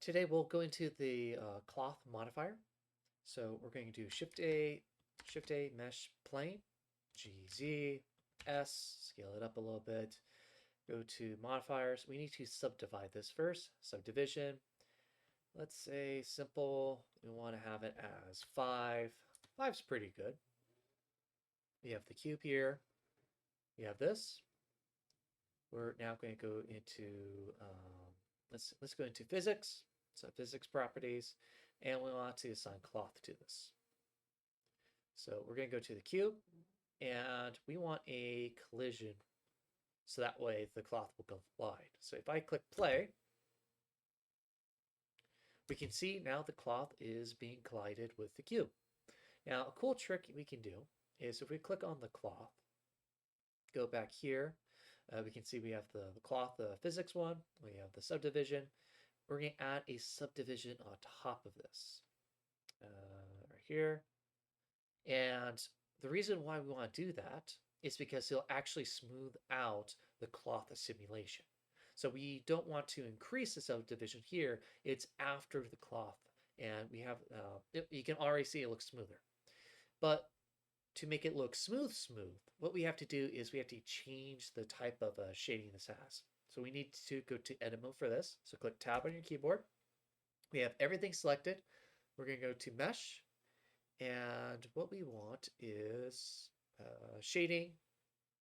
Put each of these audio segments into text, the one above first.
Today we'll go into the cloth modifier. So we're going to do Shift A, Mesh Plane, GZ, S, scale it up a little bit. Go to modifiers. We need to subdivide this first. Subdivision. Let's say simple. We want to have it as 5. 5's pretty good. We have the cube here. We have this. We're now going to go into let's go into physics. So physics properties, and we want to assign cloth to this. So we're going to go to the cube, and we want a collision, so that way the cloth will collide. So if I click play, we can see now the cloth is being collided with the cube. Now a cool trick we can do is if we click on the cloth, go back here, we can see we have the cloth, the physics one, we have the subdivision. We're going to add a subdivision on top of this, right here. And the reason why we want to do that is because it'll actually smooth out the cloth simulation. So we don't want to increase the subdivision here. It's after the cloth, and we have you can already see it looks smoother. But to make it look smooth, what we have to do is we have to change the type of shading this has. So we need to go to edit mode for this. So click tab on your keyboard. We have everything selected. We're going to go to mesh. And what we want is shading.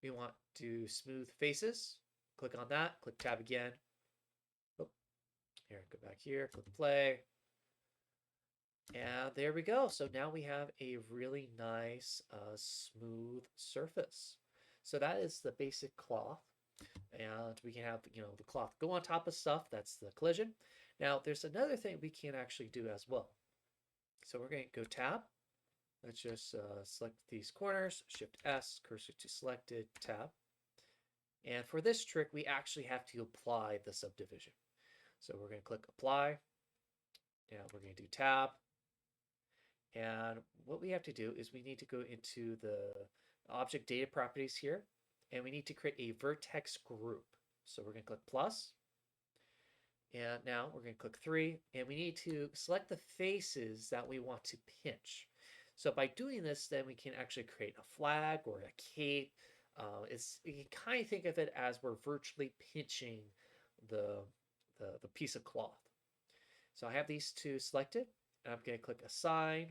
We want to smooth faces. Click on that. Click tab again. Oh, here, go back here. Click play. And there we go. So now we have a really nice smooth surface. So that is the basic cloth. And we can have, the cloth go on top of stuff. That's the collision. Now, there's another thing we can actually do as well. So we're going to go tab. Let's just select these corners, Shift S, cursor to selected, tab. And for this trick, we actually have to apply the subdivision. So we're going to click apply. And we're going to do tab. And what we have to do is we need to go into the object data properties here. And we need to create a vertex group. So we're going to click plus. And now we're going to click 3. And we need to select the faces that we want to pinch. So by doing this, then we can actually create a flag or a cape. You can kind of think of it as we're virtually pinching the piece of cloth. So I have these two selected. And I'm going to click assign.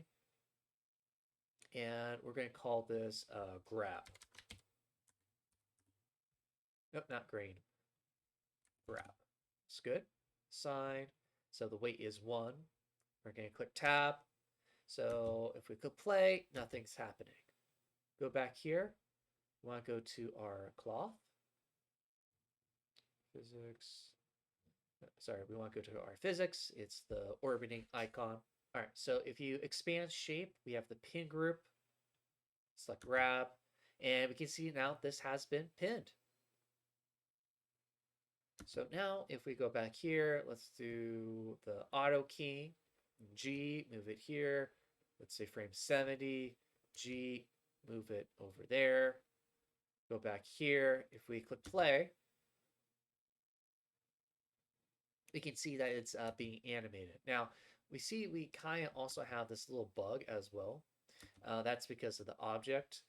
And we're going to call this grab. Nope, not green. Grab. It's good. Assign. So the weight is 1. We're going to click tab. So if we click play, nothing's happening. Go back here. We want to go to our cloth. Physics. Sorry, we want to go to our physics. It's the orbiting icon. All right, so if you expand shape, we have the pin group. Select grab. And we can see now this has been pinned. So now if we go back here, let's do the auto key. G, move it here. Let's say frame 70. G, move it over there. Go back here. If we click play, we can see that it's being animated. Now, we see we kind of also have this little bug as well. That's because of the object.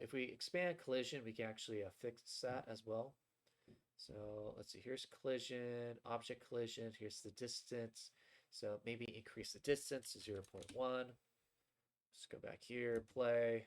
If we expand collision, we can actually fix that as well. So let's see, here's collision, object collision, here's the distance. So maybe increase the distance to 0.1. Let's go back here, play.